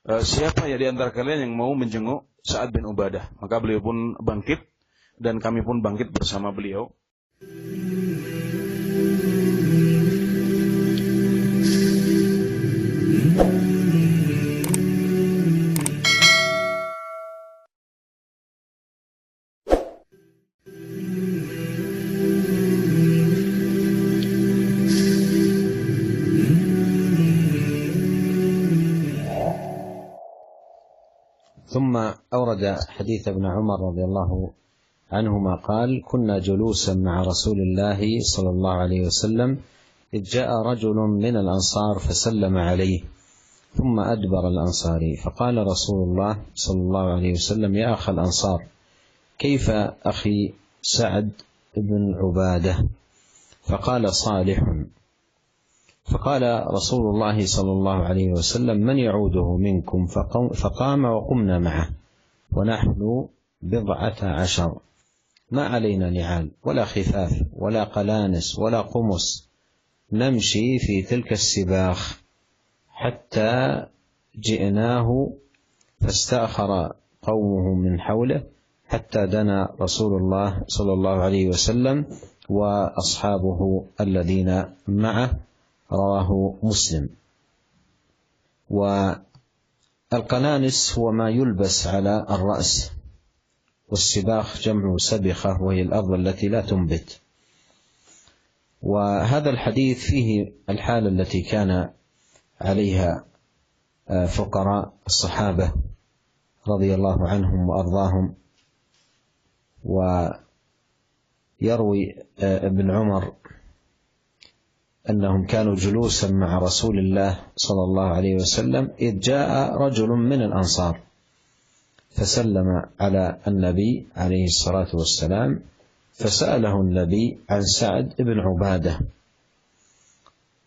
siapa ya di antara kalian yang mau menjenguk Sa'ad bin Ubadah? Maka beliau pun bangkit dan kami pun bangkit bersama beliau. ثم أورد حديث ابن عمر رضي الله عنهما قال: كنا جلوسا مع رسول الله صلى الله عليه وسلم إذ جاء رجل من الأنصار فسلم عليه ثم أدبر الأنصاري، فقال رسول الله صلى الله عليه وسلم: يا أخ الأنصار، كيف أخي سعد بن عبادة؟ فقال: صالح. فقال رسول الله صلى الله عليه وسلم: من يعوده منكم؟ فقام وقمنا معه ونحن 12، ما علينا نعال ولا خفاف ولا قلانس ولا قمص، نمشي في تلك السباخ حتى جئناه فاستأخر قومه من حوله حتى دنا رسول الله صلى الله عليه وسلم وأصحابه الذين معه، رواه مسلم. والقنانس هو ما يلبس على الرأس، والسباخ جمع سبخة وهي الأرض التي لا تنبت. وهذا الحديث فيه الحالة التي كان عليها فقراء الصحابة رضي الله عنهم وأرضاهم. ويروي ابن عمر أنهم كانوا جلوسا مع رسول الله صلى الله عليه وسلم إذ جاء رجل من الأنصار فسلم على النبي عليه الصلاة والسلام، فسأله النبي عن سعد بن عبادة.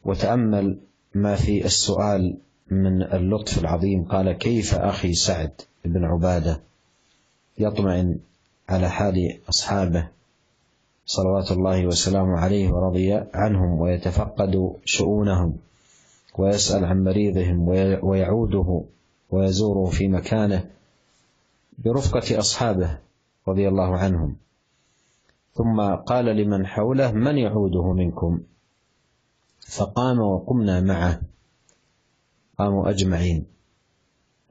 وتأمل ما في السؤال من اللطف العظيم، قال: كيف أخي سعد بن عبادة؟ يطمئن على حال أصحابه صلوات الله وسلامه عليه ورضي عنهم، ويتفقد شؤونهم ويسأل عن مريضهم ويعوده ويزوره في مكانه برفقة أصحابه رضي الله عنهم. ثم قال لمن حوله: من يعوده منكم؟ فقام وقمنا معه، قاموا أجمعين،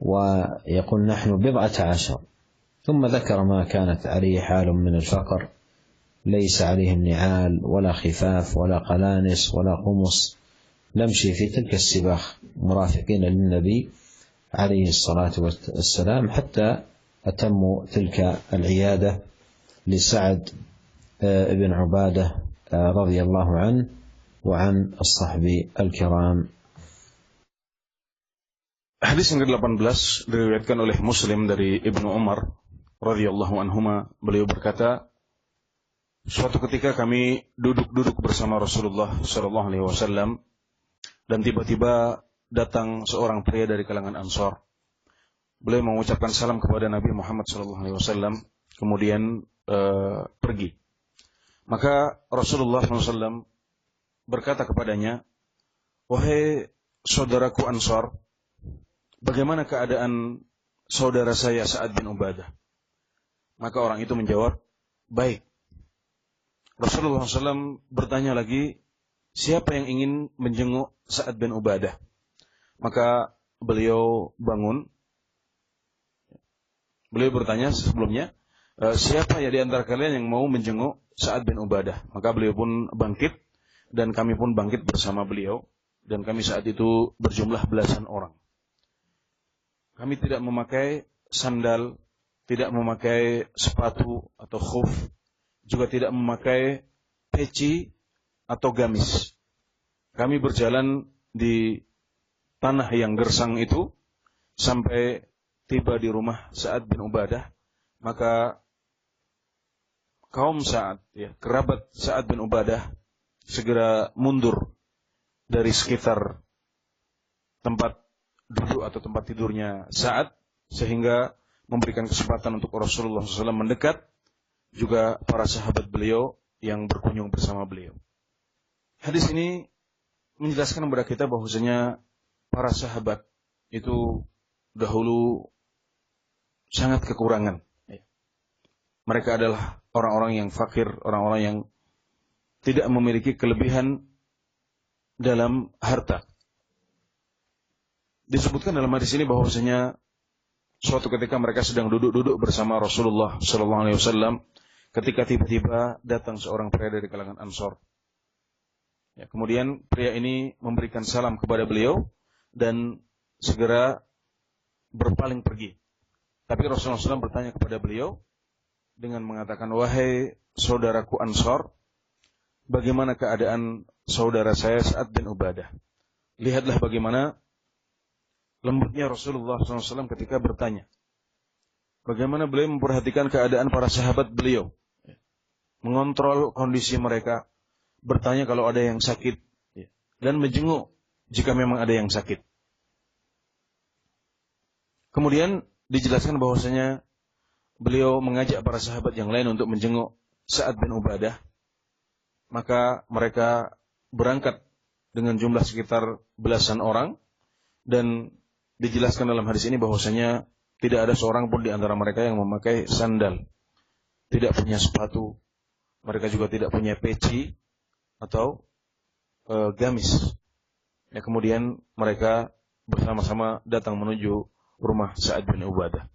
ويقول: نحن 12. ثم ذكر ما كانت عليه حال من الفقر، ليس عليهم نعال ولا خفاف ولا قلانس ولا قمص، نمشي في تلك السباخ مرافقين للنبي عليه الصلاة والسلام حتى أتموا تلك العيادة لسعد بن عبادة رضي الله عنه وعن الصحب الكرام. Hadis yang ke-18 diriwayatkan oleh Muslim dari Ibnu Umar radhiyallahu anhuma. Beliau berkata, suatu ketika kami duduk bersama Rasulullah sallallahu alaihi wasallam dan tiba-tiba datang seorang pria dari kalangan Ansar. Beliau mengucapkan salam kepada Nabi Muhammad sallallahu alaihi wasallam, kemudian pergi. Maka Rasulullah SAW berkata kepadanya, wahai saudaraku Ansar, bagaimana keadaan saudara saya Sa'ad bin Ubadah? Maka orang itu menjawab, baik. Rasulullah SAW bertanya lagi, siapa yang ingin menjenguk Sa'ad bin Ubadah? Maka beliau bangun. Beliau bertanya sebelumnya, siapa ya di antara kalian yang mau menjenguk Sa'ad bin Ubadah? Maka beliau pun bangkit dan kami pun bangkit bersama beliau. Dan kami saat itu berjumlah belasan orang. Kami tidak memakai sandal, tidak memakai sepatu atau khuf, juga tidak memakai peci atau gamis. Kami berjalan di tanah yang gersang itu sampai tiba di rumah Sa'ad bin Ubadah. Maka kaum Sa'ad, kerabat Sa'ad bin Ubadah segera mundur dari sekitar tempat duduk atau tempat tidurnya Sa'ad, sehingga memberikan kesempatan untuk Rasulullah SAW mendekat, juga para sahabat beliau yang berkunjung bersama beliau. Hadis ini menjelaskan kepada kita bahwasanya para sahabat itu dahulu sangat kekurangan. Mereka adalah orang-orang yang fakir, orang-orang yang tidak memiliki kelebihan dalam harta. Disebutkan dalam hadis ini bahwasanya suatu ketika mereka sedang duduk-duduk bersama Rasulullah SAW, ketika tiba-tiba datang seorang pria dari kalangan Ansor. Ya, kemudian pria ini memberikan salam kepada beliau dan segera berpaling pergi. Tapi Rasulullah SAW bertanya kepada beliau dengan mengatakan, wahai saudaraku Ansor, bagaimana keadaan saudara saya Sa'ad bin Ubadah? Lihatlah bagaimana lembutnya Rasulullah SAW ketika bertanya. Bagaimana beliau memperhatikan keadaan para sahabat beliau, mengontrol kondisi mereka, bertanya kalau ada yang sakit, dan menjenguk jika memang ada yang sakit. Kemudian dijelaskan bahwasanya beliau mengajak para sahabat yang lain untuk menjenguk Sa'ad bin Ubadah. Maka mereka berangkat dengan jumlah sekitar belasan orang, dan dijelaskan dalam hadis ini bahwasanya tidak ada seorang pun di antara mereka yang memakai sandal, tidak punya sepatu, mereka juga tidak punya peci atau gamis. Ya, kemudian mereka bersama-sama datang menuju rumah Sa'ad bin Ubadah.